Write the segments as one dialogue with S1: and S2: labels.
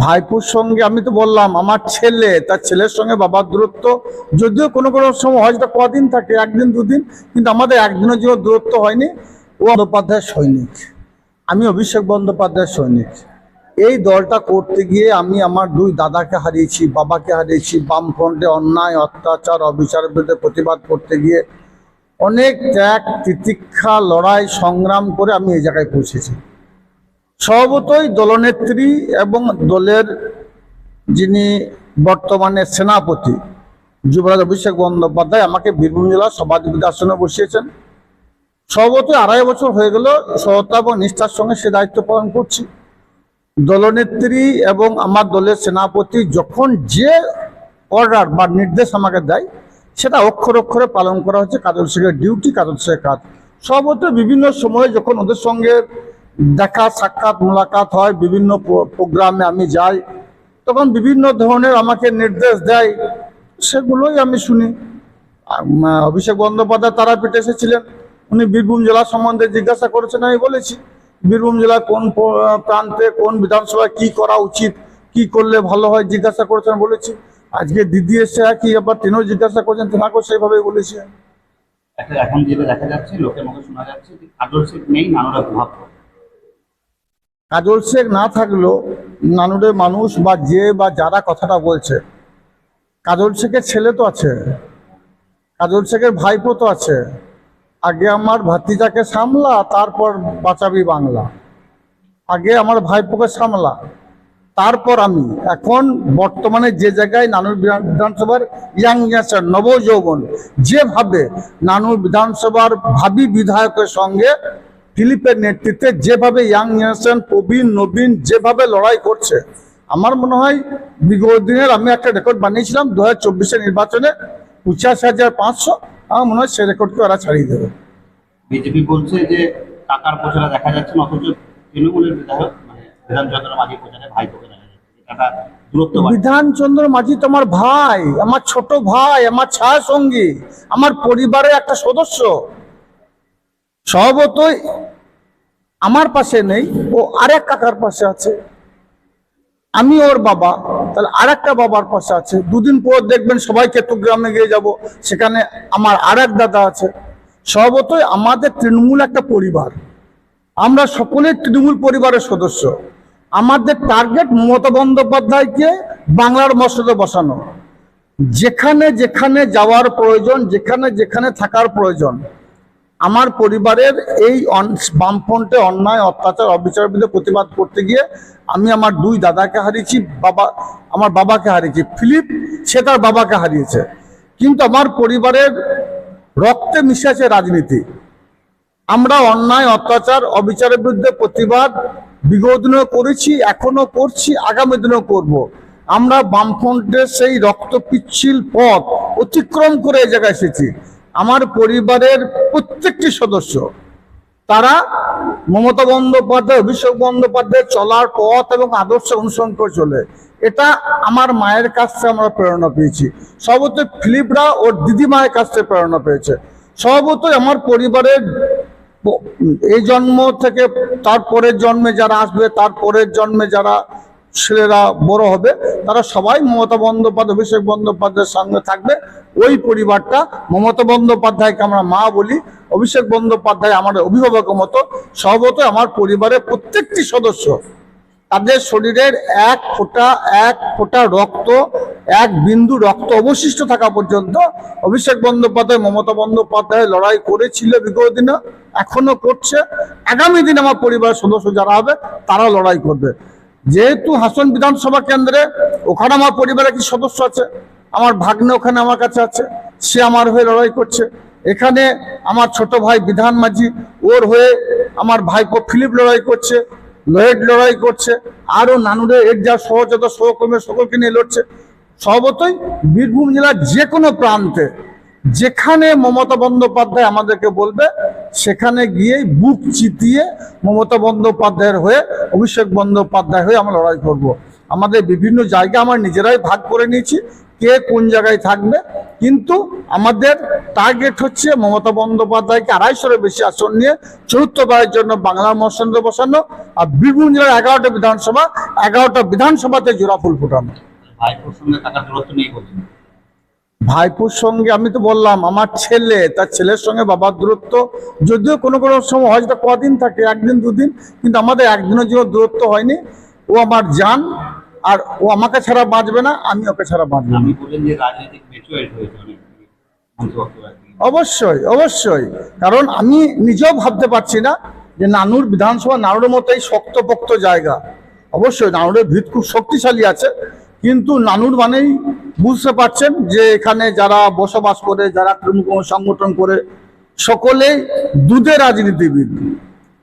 S1: ভাইপুর সঙ্গে আমি তো বললাম আমার ছেলে, তার ছেলের সঙ্গে বাবার দূরত্ব যদিও কোনো কোনো সময় হয়তো কদিন থাকে, একদিন দুদিন, কিন্তু আমাদের একদিনের জন্য দূরত্ব হয়নি। ও বন্দ্যোপাধ্যায়ের সৈনিক, আমি অভিষেক বন্দ্যোপাধ্যায়ের সৈনিক। এই দলটা করতে গিয়ে আমি আমার দুই দাদাকে হারিয়েছি, বাবাকে হারিয়েছি। বামফ্রন্টে অন্যায় অত্যাচার অবিচারের বিরুদ্ধে প্রতিবাদ করতে গিয়ে অনেক ত্যাগ তিতিক্ষা লড়াই সংগ্রাম করে আমি এই জায়গায় পৌঁছেছি। স্বভাবতই দলনেত্রী এবং দলের যিনি বর্তমানে সেনাপতি যুবরাজ অভিষেক বন্দ্যোপাধ্যায় আমাকে বীরভূম জেলার সভাধিপতি আসনে বসিয়েছেন। স্বভাবতই 2.5 বছর হয়ে গেল সততা এবং নিষ্ঠার সঙ্গে সে দায়িত্ব পালন করছি। দলনেত্রী এবং আমার দলের সেনাপতি যখন যে অর্ডার বা নির্দেশ আমাকে দেয় সেটা অক্ষরে অক্ষরে পালন করা হচ্ছে। কাজল শেখের ডিউটি, কাজল শেখের কাজ। স্বভাবতই বিভিন্ন সময়ে যখন ওদের সঙ্গে দেখা সাক্ষাৎ মোলাকাত হয়, বিভিন্ন প্রোগ্রামে আমি যাই, তখন বিভিন্ন ধরনের আমাকে নির্দেশ দেয়, সেগুলোই আমি শুনি। অভিষেক বন্দ্যোপাধ্যায় তারাপীঠে এসেছিলেন, উনি বীরভূম জেলা সম্বন্ধে জিজ্ঞাসা করেছেন। আমি বলেছি বীরভূম জেলার কোন প্রান্তে কোন বিধানসভায় কি করা উচিত, কি করলে ভালো হয় জিজ্ঞাসা করেছেন বলেছি। আজকে দিদি এসে একই ব্যাপার তিনিও জিজ্ঞাসা করেছেন, তেনাকেও সেইভাবেই বলেছি।
S2: এখন যেটা দেখা যাচ্ছে, লোকের মুখে শোনা যাচ্ছে যে কাজল শেখ নেই, নানুরা প্রভাব পড়ে।
S1: কাজল শেখ না থাকলেও নানুরের মানুষ বা যারা কথাটা বলছে, কাজল শেখের ছেলে তো আছে, কাজল শেখের ভাইপো তো আছে। আগে আমার ভাতিজাকে সামলা, তারপর বাঁচাবি বাংলা। আগে আমার ভাইপোকে সামলা, তারপর আমি। এখন বর্তমানে যে জায়গায় নানুর বিধানসভার ইয়াং জেনারেশন নবযৌবন যেভাবে নানুর বিধানসভার ভাবি বিধায়কের সঙ্গে ফিলিপের নেতৃত্বে যেভাবে ইয়াং জেনারেশন প্রবীণ নবীন যেভাবে লড়াই করছে, আমার মনে হয় বিগত দিনের আমি একটা রেকর্ড বানিয়েছিলাম 2024 নির্বাচনে 85,500, আমার মনে হয় সে রেকর্ডকে ওরা ছাড়িয়ে দেবে।
S2: বিজেপি বলছে যে টাকার প্রচারে দেখা যাচ্ছে না, অথচ তৃণমূলের বিধায়ক মানে বিধানচন্দ্র মাঝি প্রচারে ভাইপোকে দেখা যাচ্ছে। এটা দূরত্ব।
S1: বিধানচন্দ্র মাঝি তো আমার ভাই, আমার ছোট ভাই, আমার ছায়া সঙ্গী, আমার পরিবারের একটা সদস্য। স্বভাবতই আমার পাশে নেই, ও আরেক কাকার পাশে আছে। আমি ওর বাবা, তাহলে আরেকটা বাবার পাশে আছে। দুদিন পর দেখবেন সবাই চট্টগ্রামে গিয়ে যাব, সেখানে আমার আরেক দাদা আছে। স্বভাবতই আমাদের তৃণমূল একটা পরিবার, আমরা সকলেই তৃণমূল পরিবারের সদস্য। আমাদের টার্গেট মমতা বন্দ্যোপাধ্যায়কে বাংলার মসনদে বসানো। যেখানে যেখানে যাওয়ার প্রয়োজন, যেখানে যেখানে থাকার প্রয়োজন, আমার পরিবারের এই বামফ্রন্টে অন্যায় অত্যাচার অবিচারের বিরুদ্ধে প্রতিবাদ করতে গিয়ে আমি আমার দুই দাদাকে হারিয়েছি, আমার বাবাকে হারিয়েছি। ফিলিপ সে তার বাবাকে হারিয়েছে, কিন্তু আমার পরিবারের রক্তে মিশে আছে রাজনীতি। আমরা অন্যায় অত্যাচার অবিচারের বিরুদ্ধে প্রতিবাদ বিগত দিনেও করেছি, এখনো করছি, আগামী দিনেও করব। আমরা বামফ্রন্টের সেই রক্ত পিচ্ছিল পথ অতিক্রম করে এই জায়গায় এসেছি। আমার পরিবারের প্রত্যেকটি সদস্য তারা মমতা বন্দ্যোপাধ্যায় অভিষেক বন্দ্যোপাধ্যায় চলার পথ এবং আদর্শ অনুসরণ করে চলে। এটা আমার মায়ের কাছ থেকে আমরা প্রেরণা পেয়েছি, স্বভাবতই ফিলিপরা ওর দিদিমায়ের কাছ থেকে প্রেরণা পেয়েছে। স্বভাবতই আমার পরিবারের এই জন্ম থেকে তার পরের জন্মে যারা আসবে, তার পরের জন্মে যারা ছেলেরা বড় হবে, তারা সবাই মমতা বন্দ্যোপাধ্যায় অভিষেক বন্দ্যোপাধ্যায়ের সঙ্গে থাকবে। ওই পরিবারটা মমতা বন্দ্যোপাধ্যায়কে আমরা মা বলি, অভিষেক বন্দ্যোপাধ্যায় আমাদের অভিভাবকের মতো। স্বভাবতই আমার পরিবারের প্রত্যেকটি সদস্য তাদের শরীরের এক ফোঁটা রক্ত, এক বিন্দু রক্ত অবশিষ্ট থাকা পর্যন্ত অভিষেক বন্দ্যোপাধ্যায় মমতা বন্দ্যোপাধ্যায় লড়াই করেছিল বিগত দিনে, এখনো করছে। আগামী দিন আমার পরিবারের সদস্য যারা হবে তারা লড়াই করবে। যেহেতু হাসন বিধানসভা কেন্দ্রে ওখানে আমার পরিবারের কি সদস্য আছে, আমার ভাগ্নে ওখানে আমার কাছে আছে, সে আমার হয়ে লড়াই করছে। এখানে আমার ছোট ভাই বিধান মাঝি, ওর হয়ে আমার ভাইপো ফিলিপ লড়াই করছে, লোহেড লড়াই করছে, আরও নানুরে এর যা সহযোগিতা সহকর্মী সকলকে নিয়ে লড়ছে। স্বভাবতই বীরভূম জেলার যে কোনো প্রান্তে যেখানে মমতা বন্দ্যোপাধ্যায় আমাদেরকে বলবে, সেখানে গিয়েই বুক চিতিয়ে মমতা বন্দ্যোপাধ্যায়ের হয়ে অভিষেক বন্দ্যোপাধ্যায় হয়ে আমরা লড়াই করব। আমাদের বিভিন্ন জায়গা আমরা নিজেরাই ভাগ করে নিয়েছি, কে কোন জায়গায় থাকবে, কিন্তু আমাদের টার্গেট হচ্ছে মমতা বন্দ্যোপাধ্যায়কে 250-এর বেশি আসন নিয়ে চতুর্থবারের জন্য বাংলা মহাসংঘে বসানো, আর বীরভূম জেলার 11টা বিধানসভা, 11টা বিধানসভাতে জোড়া ফুল ফোটানো।
S2: ভাইপোর সঙ্গে কাকার দূরত্ব নেই বলছেন।
S1: ভাইপোর সঙ্গে আমি তো বললাম, আমার ছেলে তার ছেলের সঙ্গে বাবার দূরত্ব যদিও কোনো কোনো সময় হয়তো কদিন থাকে, একদিন দুদিন, কিন্তু আমাদের একদিনের জন্য দূরত্ব হয়নি। ও আমার জান, আর ও আমাকে ছাড়া বাঁচবে না, আমি ওকে ছাড়া বাঁচবো না।
S2: আপনি বললেন যে রাজনৈতিক ম্যাচুরিটি হয়েছে অনেক মন্তব্য আর কি।
S1: অবশ্যই অবশ্যই, কারণ আমি নিজেও ভাবতে পারছি না যে নানুর বিধানসভা নানুরের মতোই শক্তপোক্ত জায়গা। অবশ্যই নানুরের ভিত খুব শক্তিশালী আছে, কিন্তু নানুর মানেই বুঝতে পারছেন যে এখানে যারা বসবাস করে, যারা তৃণমূল সংগঠন করে, সকলেই দুধে রাজনীতিবিদ।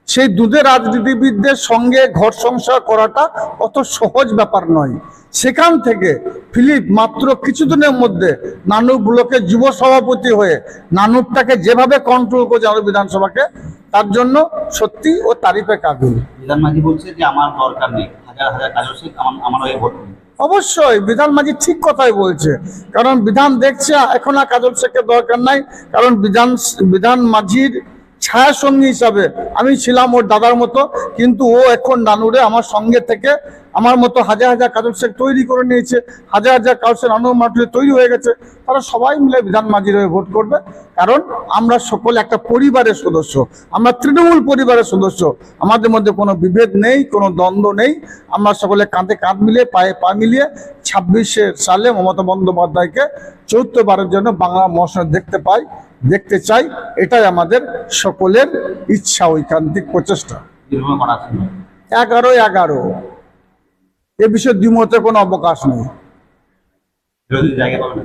S1: সেই দুধে রাজনীতিবিদদের সঙ্গে ঘর সংসার করাটা অত সহজ ব্যাপার নয়। সেখান থেকে ফিলিপ মাত্র কিছুদিনের মধ্যে নানুর ব্লকের যুব সভাপতি হয়ে নানুরটাকে যেভাবে কন্ট্রোল করছে নানুর বিধানসভাকে, তার জন্য সত্যি ও তারিফে কাবিল।
S2: বিধান মাঝি বলছে যে আমার দরকার নেই, হাজার হাজার কাজল শেখ আমার হয়ে ভোট করুন।
S1: অবশ্যই বিধান মাঝি ঠিক কথাই বলছে, কারণ বিধান দেখছে এখন আর কাজল শেখের দরকার নাই, কারণ বিধান মাঝির ছায়া সঙ্গী হিসাবে আমি ছিলাম ওর দাদার মতো, কিন্তু ও এখন নানুরে আমার সঙ্গে থেকে আমার মতো হাজার হাজার কাজল শেখ তৈরি করে নিয়েছে, হাজার হাজার কাজল শেখ নানুর মাঠে তৈরি হয়ে গেছে। তারা সবাই মিলে বিধান মাঝির হয়ে ভোট করবে, কারণ আমরা সকলে একটা পরিবারের সদস্য, আমরা তৃণমূল পরিবারের সদস্য। আমাদের মধ্যে কোনো বিভেদ নেই, কোনো দ্বন্দ্ব নেই। আমরা সকলে কাঁধে কাঁধ মিলিয়ে পায়ে পা মিলিয়ে 26 সালে মমতা বন্দ্যোপাধ্যায়কে চতুর্থবারের জন্য বাংলা মহাসংঘ দেখতে চাই। এটাই আমাদের সকলের ইচ্ছা, ঐকান্তিক প্রচেষ্টা।
S2: বীরভূমে করা ছিল
S1: 11-11 এ বিষয়ে দ্বিমতের কোনো অবকাশ নেই।
S2: বিরোধী জায়গা পাবে না।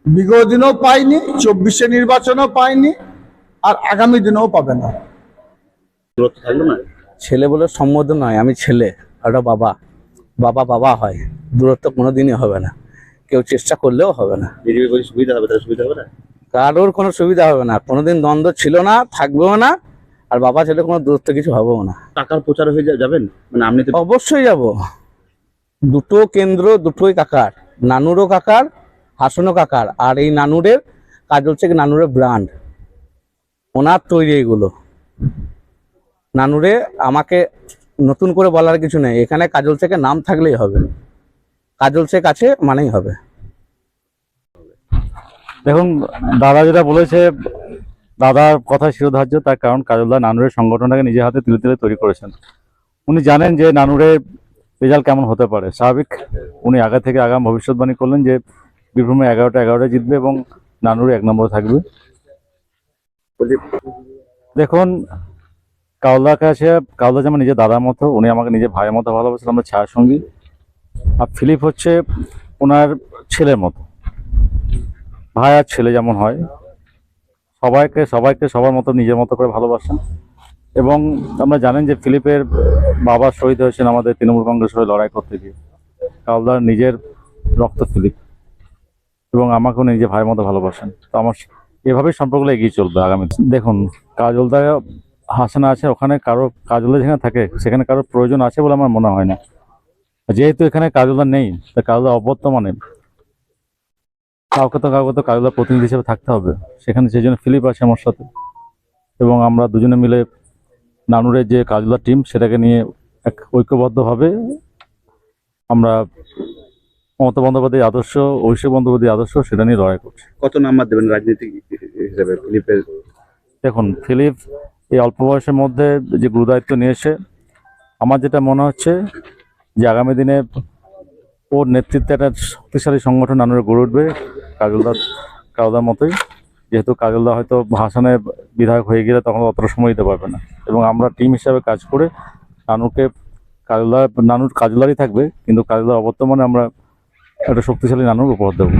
S1: বিগত দিনেও পাইনি, 24 নির্বাচনেও পাইনি, আর আগামী দিনেও পাবে না।
S2: দূরত্ব থাকলো না।
S3: ছেলে বলে সম্বোধন নয়, আমি ছেলে, একটা বাবা। বাবা হয়, দূরত্ব কোনোদিনই হবে না, কেউ চেষ্টা করলেও হবে না।
S2: বিজেপি বলে সুবিধা হবে, তাহলে সুবিধা হবে না।
S3: কারোর কোনো সুবিধা হবে না, কোনোদিন দ্বন্দ্ব ছিল না, থাকবেও না, আর বাবা ছেলে কোনো দূরত্ব কিছু হবেও না।
S2: টাকার প্রচার হয়ে যাবেন, মানে আপনি তো
S3: অবশ্যই যাব। দুটো কেন্দ্র, দুটোই কাকার, নানুরও কাকার, হাসনও কাকার, আর এই নানুরের কাজ হচ্ছে কি নানুরের ব্র্যান্ড, ওনার তৈরি এগুলো। নানুরে আমাকে নতুন করে বলার কিছু নেই, এখানে কাজল শেখের নাম থাকলেই হবে, কাজল শেখ আছে মানেই হবে।
S4: দেখুন, দাদা যেটা বলেছে, দাদার কথা শিরোধার্য, তার কারণ কাজলদা নানুরের সংগঠনটাকে নিজের হাতে তিলে তিলে তৈরি করেছেন। উনি জানেন যে নানুরের রেজাল্ট কেমন হতে পারে, স্বাভাবিক উনি আগে থেকে আগাম ভবিষ্যৎবাণী করলেন যে বীরভূমে 11টা জিতবে এবং নানুরে 1 নম্বরে থাকবে। দেখুন, কাজলদার কাছে, কাজলদা যেমন নিজের দাদার মতো, উনি আমাকে নিজের ভাইয়ের মতো ভালোবাসেন, আমরা ছায়া সঙ্গী। আর ফিলিপ হচ্ছে ওনার ছেলের মতো, ভাই আর ছেলে যেমন হয়, সবাইকে সবার মতো নিজের মতো করে ভালোবাসেন। এবং আমরা জানেন যে ফিলিপের বাবা শহীদ হয়েছেন আমাদের তৃণমূল কংগ্রেস হয়ে লড়াই করতে গিয়ে। কাজলদার নিজের রক্ত ফিলিপ, এবং আমাকেও নিজের ভাইয়ের মতো ভালোবাসেন। তো আমার এভাবেই সম্পর্কগুলো এগিয়ে চলবে আগামী। দেখুন, কাজলদা হাসানা আছে, ওখানে কাজলদা যেখানে থাকে সেখানে কারোর প্রয়োজন আছে বলে আমার মনে হয় না। যেহেতু এখানে কাজলদা নেই, তা কাজলদা অবর্তমানে কাউকে তো কাজলদার প্রতিনিধি হিসেবে থাকতে হবে সেখানে, সেই জন্য ফিলিপ আছে আমার সাথে, এবং আমরা দুজনে মিলে নানুরের যে কাজলদার টিম সেটাকে নিয়ে এক ঐক্যবদ্ধভাবে আমরা মমতা বন্দ্যোপাধ্যায়ের আদর্শ, অভিষেক বন্দ্যোপাধ্যায়ের আদর্শ, সেটা নিয়ে লড়াই করছি।
S2: কত নাম্বার দেবেন রাজনীতিক হিসেবে ফিলিপের?
S4: দেখুন, ফিলিপ এই অল্প বয়সের মধ্যে যে গুরুদায়িত্ব নিয়েছে, আমার যেটা মনে হচ্ছে যে আগামী দিনে ওর নেতৃত্বে একটা শক্তিশালী সংগঠন নানুরে গড়ে উঠবে কাজলদার মতোই। যেহেতু কাজলদা হয়তো হাসানে বিধায়ক হয়ে গেলে তখন অতটা সময় দিতে পারবে না, এবং আমরা টিম হিসাবে কাজ করে নানুর কাজলদারই থাকবে, কিন্তু কাজলদার অবর্তমানে আমরা একটা শক্তিশালী নানুর উপহার দেবো।